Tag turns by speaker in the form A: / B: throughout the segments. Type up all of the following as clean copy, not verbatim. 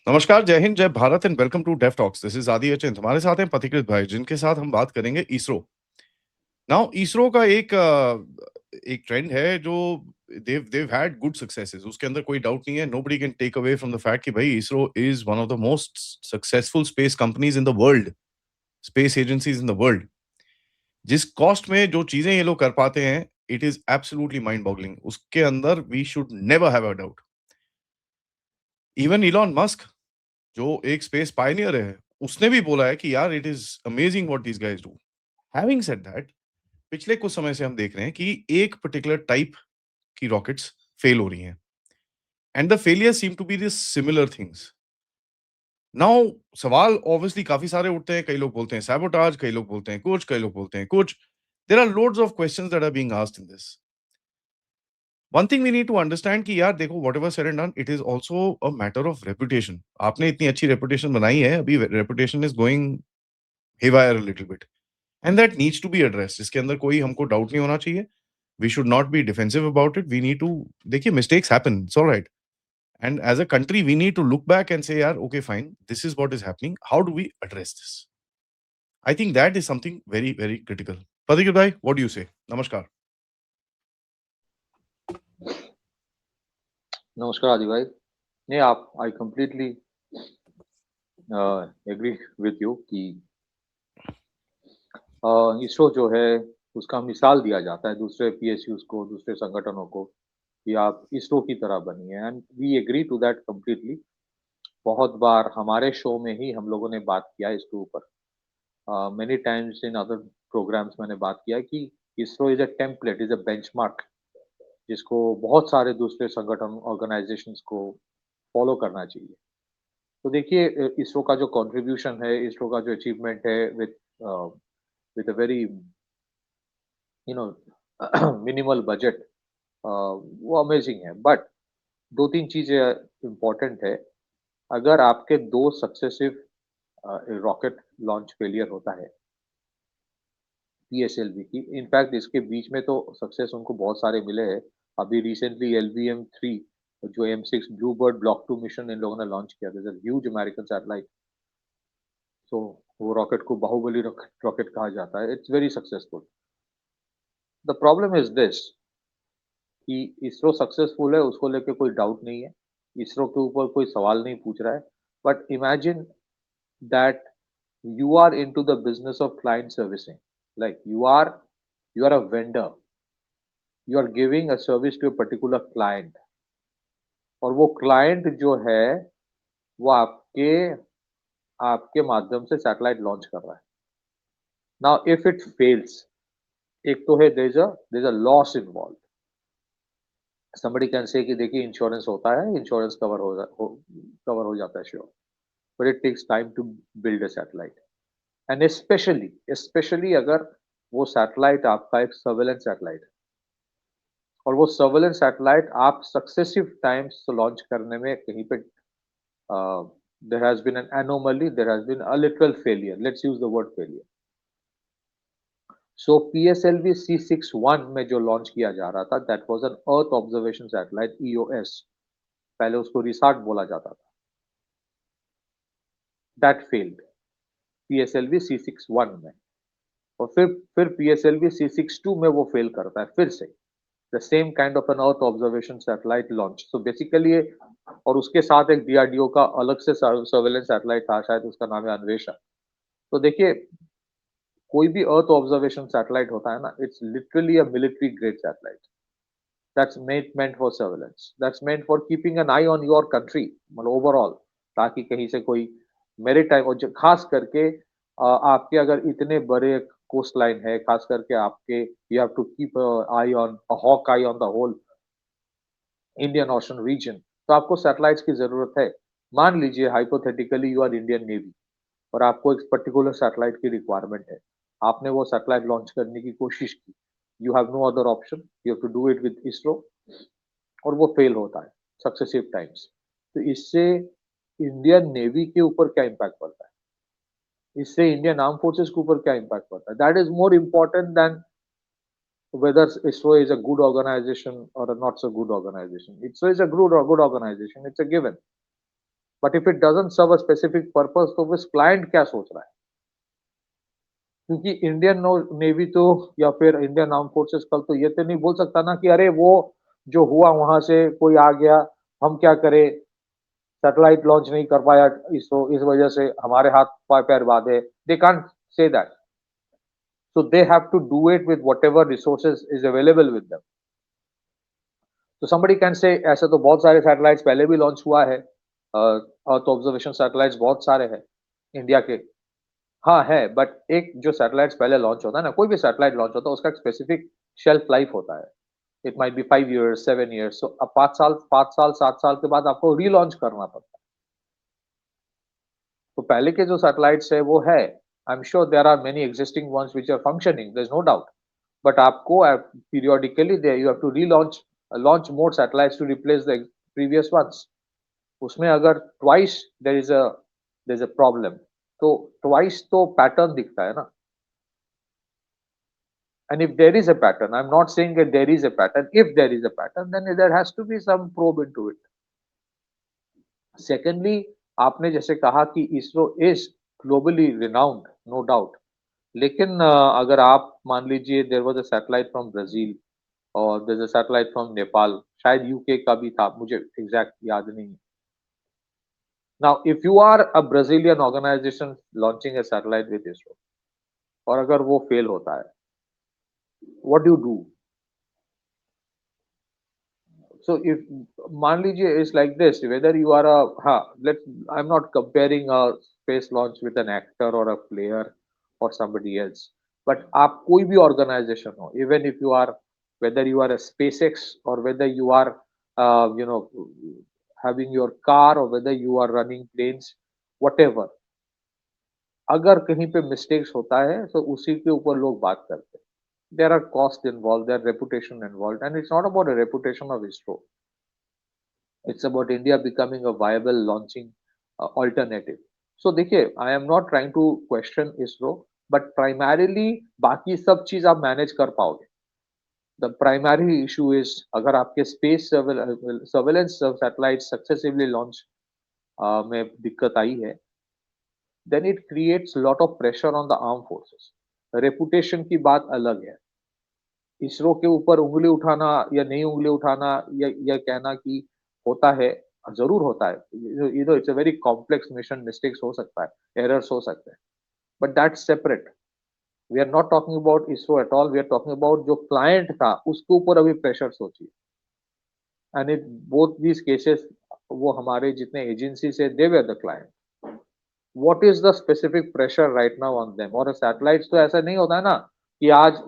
A: नमस्कार, जय हिंद, जय Bharat and welcome to Def Talks. This is Aadi Achint. हमारे साथ हैं पथिकृत भाई, जिनके साथ हम बात करेंगे इसरो। नाउ इसरो का एक ट्रेंड है जो they've had good successes, उसके अंदर कोई डाउट नहीं है। Nobody can take away from the fact कि भाई ISRO is one of the most successful space companies in the world, space agencies in the world. जिस कॉस्ट में जो चीजें ये लोग कर पाते हैं, it is absolutely mind boggling. उसके अंदर we should never have a doubt. Even Elon Musk, जो एक स्पेस पायनियर है, उसने भी बोला है कि यार it is amazing what these guys do. Having said that, पिछले कुछ समय से हम देख रहे हैं कि एक पर्टिकुलर टाइप की रॉकेट्स फेल हो रही हैं and the failure seem to be this similar things. Now सवाल ऑब्वियसली काफी सारे उठते हैं। कई लोग बोलते हैं सैबोटाज, कई लोग बोलते हैं कुछ, कई लोग बोलते हैं कुछ। There are loads of questions that are being asked in this. One thing we need to understand कि यार देखो, whatever said and done, it is also a matter of reputation. आपने इतनी अच्छी रेपुटेशन बनाई है, अभी reputation is going haywire a little bit, and that needs to be addressed. इसके अंदर कोई हमको डाउट नहीं होना चाहिए। We should not be defensive about it. We need to, देखिए, mistakes happen, it's all right, and as a country we need to look back and say यार okay fine, this is what is happening, how do we address this? I think that is something very very critical. Patikir bhai, what do you say? Namaskar.
B: नमस्कार आदि भाई। नहीं, आप I completely agree with you कि इसरो जो है उसका मिसाल दिया जाता है दूसरे पीएसयूज को, दूसरे संगठनों को कि आप इसरो की तरह बनिए, and we agree to that completely. बहुत बार हमारे शो में ही हम लोगों ने बात किया है इसके ऊपर। Many times in other programmes मैंने बात किया है कि ISRO is a template, is a benchmark जिसको बहुत सारे दूसरे संगठन ऑर्गेनाइजेशंस को फॉलो करना चाहिए। तो देखिए, इसरो का जो कंट्रीब्यूशन है, इसरो का जो अचीवमेंट है with a very you know minimal budget, वो अमेजिंग है। बट दो तीन चीजें इम्पोर्टेंट है। अगर आपके दो सक्सेसिव रॉकेट लॉन्च फेलियर होता है पीएसएलवी की, इनफैक्ट इसके बीच में तो सक्सेस उनको बहुत सारे मिले हैं। अभी रिसेंटली LVM-3 जो M6 blue bird block 2 mission इन लोगों ने लॉन्च किया था, ह्यूज अमेरिकन सैटेलाइट। तो वो रॉकेट को बाहुबली रॉकेट रॉकेट कहा जाता है। It's very successful. The problem is this कि इसरो सक्सेसफुल है, उसको लेके कोई डाउट नहीं है। इसरो के ऊपर कोई सवाल नहीं पूछ रहा है। But imagine that you are into the business of client servicing, like you are a vendor, you are giving a service to a particular client, और वो क्लाइंट जो है वो आपके आपके माध्यम से सैटेलाइट लॉन्च कर रहा है। नाउ इफ इट फेल्स, एक तो है there is a loss involve. somebody can say कि देखिए इंश्योरेंस होता है, इंश्योरेंस कवर हो जाता है, sure, but it takes time to build a satellite. And specially अगर वो सैटेलाइट आपका एक सर्वेलेंस सैटेलाइट है, और वो सर्वेलेंस सैटेलाइट आप सक्सेसिव टाइम्स लॉन्च करने में कहीं पे there has been an anomaly, there has been a literal failure, let's use the word failure. So PSLV C61 में जो लॉन्च किया जा रहा था, that was an earth observation satellite, EOS, पहले उसको रिसार्ट बोला जाता था। दैट फेल्ड पीएसएलवी C61 में। और फिर पीएसएलवी C62 में वो फेल करता है फिर से। The same kind of an earth observation satellite launch, so basically ये, और उसके साथ एक डीआरडीओ का अलग से सर्वेलेंस सैटेलाइट था, शायद उसका नाम है अन्वेषा। तो देखिए, कोई भी अर्थ ऑब्जर्वेशन सैटेलाइट होता है ना, it's literally a military grade satellite. That's meant for surveillance, that's meant for keeping an I on your country, मतलब ओवरऑल, ताकि कहीं से कोई मेरे टाइम, और खास करके आपके अगर इतने बड़े कोस्ट लाइन है, खास करके आपके, you have to keep eye on, hawk eye on the whole Indian Ocean region, तो आपको सैटेलाइट्स की जरूरत है। मान लीजिए hypothetically you are Indian Navy, और आपको एक पर्टिकुलर सैटेलाइट की रिक्वायरमेंट है। आपने वो सैटेलाइट लॉन्च करने की कोशिश की, you have no other option, you have to do it with ISRO, और वो फेल होता है सक्सेसिव टाइम्स। तो इससे इंडियन नेवी के ऊपर क्या इम्पैक्ट पड़ता है, इससे इंडियन आर्म फोर्सेस के ऊपर क्या इम्पैक्ट पड़ता है, that is more important then whether ISRO is a good organization or a not so good organization. ISRO is a good organization, it's a given. But if it doesn't serve a specific purpose तो उस client क्या सोच रहा है? क्योंकि Indian navy तो या फिर इंडियन आर्म फोर्सेस कल तो ये तो नहीं बोल सकता ना कि अरे वो जो हुआ वहां से कोई आ गया, हम क्या करें, सैटेलाइट लॉन्च नहीं कर पाया इसरो, इस वजह से हमारे हाथ पैर बांधे। They can't say that. So they have to do it with whatever resources is available with them. तो somebody can say ऐसे तो बहुत सारे सैटेलाइट्स पहले भी लॉन्च हुआ है, अर्थ ऑब्जर्वेशन सैटेलाइट्स बहुत सारे हैं इंडिया के। हाँ है, बट एक जो सैटेलाइट्स पहले लॉन्च होता है ना, कोई भी सैटेलाइट लॉन्च होता है उसका एक स्पेसिफिक शेल्फ लाइफ होता है। It might be 5 years 7 years, सो अब 5 साल 7 साल के बाद आपको रीलॉन्च करना पड़ता है। तो पहले के जो सैटेलाइट्स है वो है, I am sure there are many existing ones which are functioning, there is no doubt. But आपको periodically they you have to relaunch launch more satellites to replace the previous ones. उसमें अगर twice there is a problem, तो twice तो pattern दिखता है ना। And if there is a pattern, I'm not saying that there is a pattern. If there is a pattern, then there has to be some probe into it. Secondly, आपने जैसे कहा कि ISRO is globally renowned, no doubt. लेकिन अगर आप मान लीजिए there was a satellite from Brazil और there is a satellite from Nepal, शायद यूके का भी था, मुझे एग्जैक्ट याद नहीं है। Now if you are a Brazilian organisation launching a satellite with ISRO, और अगर वो फेल होता है, what do you do? So if मान लीजिए it's like this, whether you are a हाँ, let I'm not comparing a space launch with an actor or a player or somebody else, but आप कोई भी organization हो, even if you are, whether you are a SpaceX or whether you are you know, having your car or whether you are running planes, whatever, अगर कहीं पे mistakes होता है तो उसी के ऊपर लोग बात करते हैं। There are costs involved, there are reputation involved, and it's not about a reputation of ISRO. It's about India becoming a viable launching alternative. So देखिए, I am not trying to question ISRO, but primarily बाकी सब चीज आप manage कर पाओगे। The primary issue is अगर आपके space surveillance satellites successively launch में दिक्कत आई है, then it creates lot of pressure on the armed forces. Reputation की बात अलग है। इसरो के ऊपर उंगली उठाना या नहीं उंगली उठाना, या कहना कि होता है, जरूर होता है। It's a very complex mission, mistakes हो सकता है, एरर्स हो सकते हैं, but that's separate. We are not talking about ISRO at all, we are talking about जो क्लाइंट था उसके ऊपर अभी प्रेशर सोचिए। And in both these cases वो हमारे जितने एजेंसी से they were the client, what is the specific pressure right now on them. और सैटेलाइट्स तो ऐसा नहीं होता है ना कि आज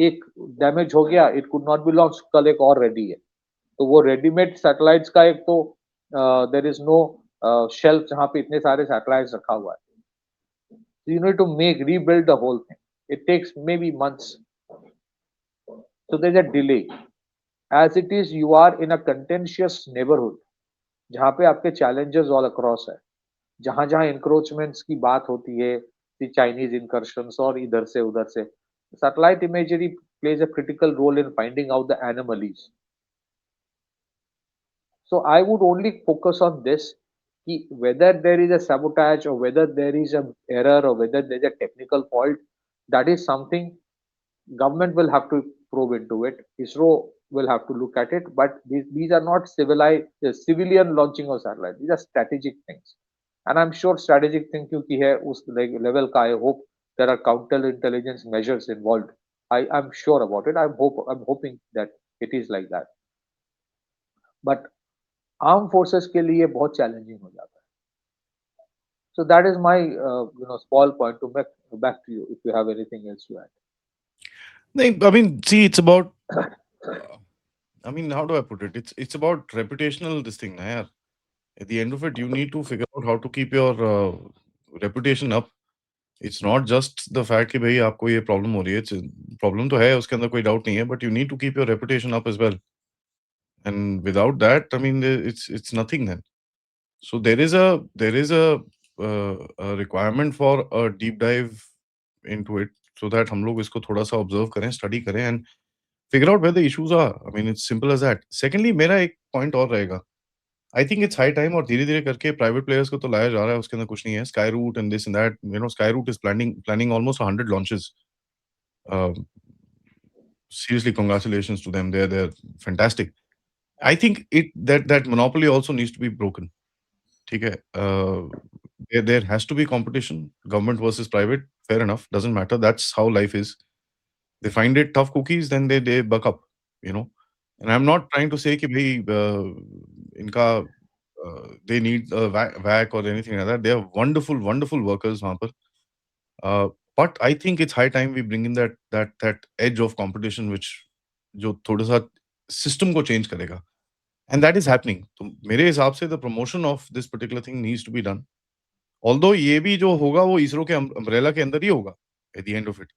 B: एक डैमेज हो गया, it could not be launch, कल एक और रेडी है। तो वो रेडीमेड सैटेलाइट्स का एक तो देयर इज नो शेल्फ जहाँ पे इतने सारे सैटेलाइट्स रखा हुआ है। You need to make rebuild the whole thing, it takes maybe months, so there's a delay. As it is, you are in a contentious neighborhood जहाँ पे आपके challenges all across है, जहाँ जहाँ encroachments की बात होती है, चाइनीज incursions और इधर से उधर से, satellite imagery plays a critical role in finding out the anomalies. So I would only focus on this, कि whether there is a sabotage or whether there is a error or whether there is a technical fault, that is something government will have to probe into it. ISRO will have to look at it, but these are not civilian launching of satellite. These are strategic things, and I'm sure strategic thing क्योंकि है उस level का, I hope there are counter intelligence measures involved. I'm sure about it. I'm hoping that it is like that. But arm forces के लिए बहुत challenging हो जाता है। So that is my small point to back to you if you have anything else to add.
A: नहीं, I mean, see, it's about, I mean, how do I put it? It's about reputational this thing, ना यार. At the end of it, you need to figure out how to keep your reputation up. It's not just the fact कि भाई आपको ये problem हो रही है, problem तो है, उसके अंदर कोई डाउट नहीं है, but you need to keep your reputation up as well. And without that, I mean, it's nothing then. So there is a requirement for a deep dive into it, so that हम लोग इसको थोड़ा सा observe करें, study करें and figure out where the issues are. I mean, it's simple as that. Secondly, मेरा एक point और रहेगा I think it's high time और धीरे-धीरे करके प्राइवेट प्लेयर्स को तो लाया जा रहा है, उसके अंदर कुछ नहीं है। Skyroot and this and that, Skyroot is planning almost 100 launches. Uh, seriously, congratulations to them. They're fantastic. I think that monopoly also needs to be broken. ठीक है? There has to be competition, government versus private. Fair enough, doesn't matter. That's how life is. They find it tough cookies, then they buck up. You know. And I'm not trying to say कि भाई इनका they need a whack or anything like that. They are wonderful, wonderful workers वहाँ पर. Uh, but I think it's high time we bring in that edge of competition which जो थोड़ा-सा system को change करेगा and that is happening. तो मेरे हिसाब से the promotion of this particular thing needs to be done. Although ये भी जो होगा वो इसरो के अम्ब्रेला के अंदर ही होगा at the end of it.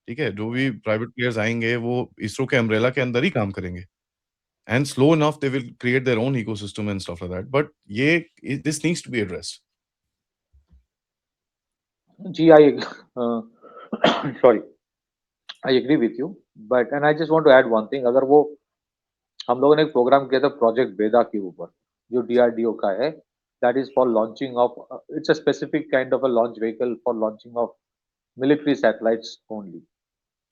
A: ठीक है? जो भी प्राइवेट प्लेयर्स आएँगे वो इसरो के अम्ब्रेला के अंदर ही काम करेंगे and slow enough they will create their own ecosystem and stuff like that. But ये this needs to be addressed.
B: जी, sorry, I agree with you, but and I just want to add one thing. अगर वो हम लोगों ने एक programme किया था प्रोजेक्ट वेदा के ऊपर, जो डीआरडीओ का है, that is for launching of it's a specific kind of a launch vehicle for launching of military satellites only.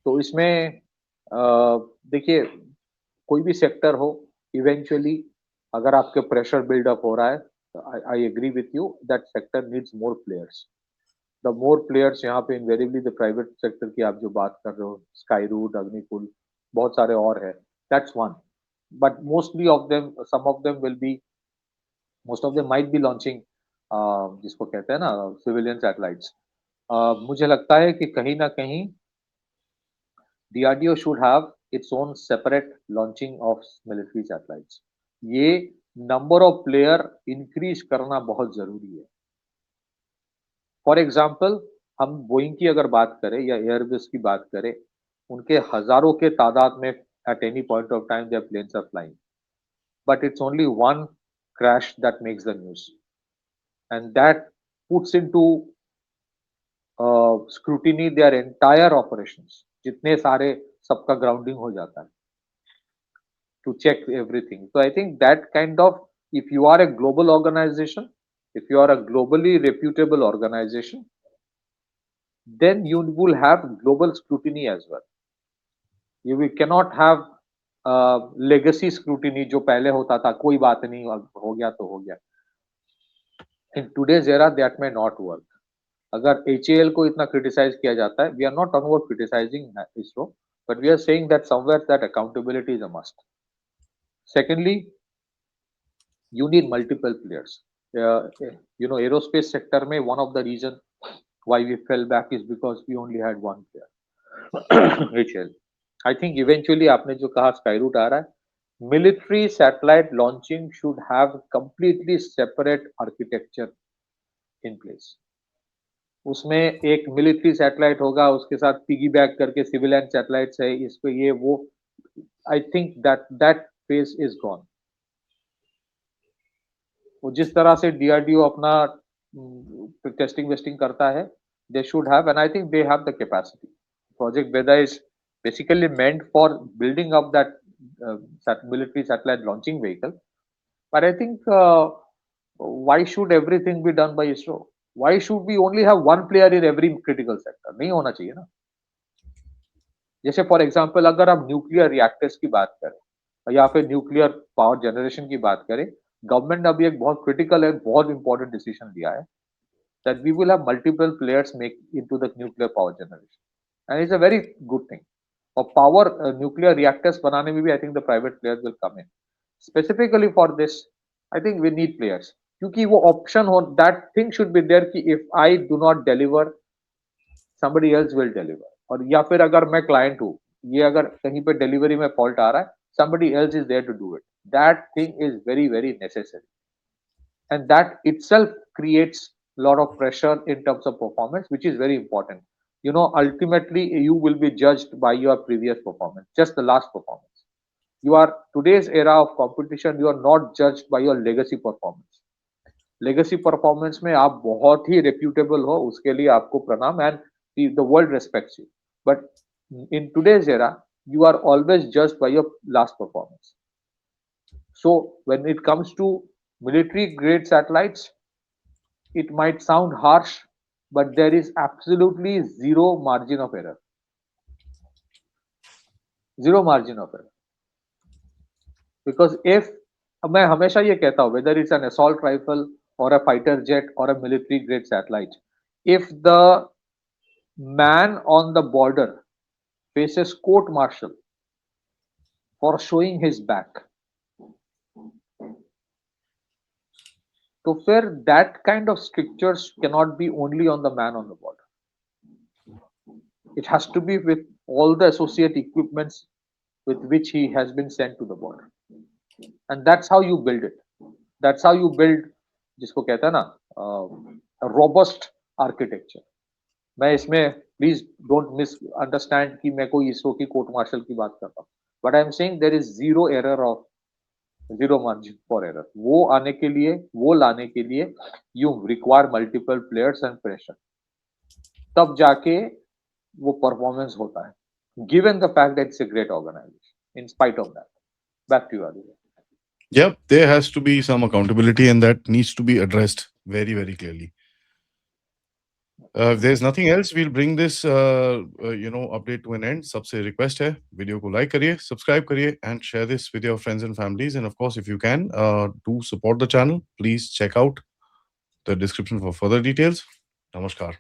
B: तो इसमें देखिए, कोई भी सेक्टर हो, इवेंचुअली अगर आपके प्रेशर बिल्डअप हो रहा है, I agree with you that sector needs more players. The more players यहाँ पे इनवेरिएबली द प्राइवेट सेक्टर की आप जो बात कर रहे हो, स्काई रूट, अग्निकुल, बहुत सारे और है, that's one. But mostly of them, some of them will be, most of them might be launching जिसको कहते हैं ना सिविलियन सैटेलाइट्स। मुझे लगता है कि कहीं ना कहीं DRDO should have its own separate launching of military satellites. ये नंबर ऑफ प्लेयर इंक्रीज करना बहुत जरूरी है। फॉर एग्जाम्पल, हम बोइंग की अगर बात करें या एयरबस की बात करें, उनके हजारों के तादाद में at any point of time their planes are flying, but it's only one crash that makes the news, and that puts into scrutiny their entire operations. जितने सारे सबका ग्राउंडिंग हो जाता है to check everything. So I think that kind of, if you are a global organization, if you are a globally reputable organization, then you will have global scrutiny as well. You cannot have legacy scrutiny जो पहले होता था, कोई बात नहीं, हो गया तो हो गया. In today's era, that may not work. अगर HAL को इतना criticize किया जाता है, we are not talking about criticizing ISRO, but we are saying that somewhere that accountability is a must. Secondly, you need multiple players. Aerospace sector में one of the reason why we fell back is because we only had one player, HAL. I think eventually आपने जो कहा Skyroot आ रहा है, military satellite launching should have completely separate architecture in place. उसमें एक military satellite होगा, उसके साथ पिगी बैक करके सिविलियन सैटेलाइट्स है, इस पे ये वो. I think that phase is gone. वो जिस तरह से डीआरडीओ अपना टेस्टिंग वेस्टिंग करता है, they should have, and I think they have the capacity. Project Veda is basically meant for building up that military satellite launching vehicle. But I think why should everything be done by ISRO? Why should we only have one player in every critical sector? नहीं होना चाहिए ना. जैसे for example अगर हम nuclear reactors की बात करें या फिर न्यूक्लियर पावर जनरेशन की बात करें, गवर्नमेंट ने अभी एक बहुत क्रिटिकल है, बहुत इंपॉर्टेंट डिसीजन लिया है that we will have multiple players make into the nuclear power generation, and it's a very good thing. For power nuclear reactors बनाने में भी I think the private players will come in. Specifically for this, I think we need players. क्योंकि वो option हो, that thing should be there कि if I do not deliver, somebody else will deliver. और या फिर अगर मैं client हूँ, ये अगर कहीं पे डिलीवरी में फॉल्ट आ रहा है, somebody else is there to do it. That thing is very very necessary, and that itself creates a lot of pressure in terms of performance, which is very important. Ultimately you will be judged by your previous performance, just the last performance. You are today's era of competition, you are not judged by your legacy performance. Legacy performance में आप बहुत ही reputable हो, उसके लिए आपको प्रणाम, and the world respects you. But in today's era you are always judged by your last performance. So when it comes to Military grade satellites, it might sound harsh, but there is absolutely zero margin of error. Zero margin of error. Because if मैं हमेशा ये कहता हूँ, whether it's an assault rifle or a fighter jet or a military grade satellite, if the man on the border faces court martial for showing his back, तो फिर that kind of strictures cannot be only on the man on the border. It has to be with all the associate equipments with which he has been sent to the border. And that's how you build it. That's how you build, जिसको कहता है ना, a robust architecture. मैं इसमें please don't miss understand कि मैं कोई इसरो की कोर्ट मार्शल की बात कर रहा हूँ, but I am saying there is zero error of zero margin for error. वो आने के लिए, वो लाने के लिए you require multiple players and pressure, तब जाके वो परफॉर्मेंस होता है, given the fact that it's a great organisation in spite of that. Back to you Aditya.
A: Yep, there has to be some accountability, and that needs to be addressed very, very clearly. If there's nothing else, we'll bring this, update to an end. सबसे request है, video को like करिए, subscribe करिए, and share this with your friends and families. And of course, if you can, do support the channel. Please check out the description for further details. Namaskar.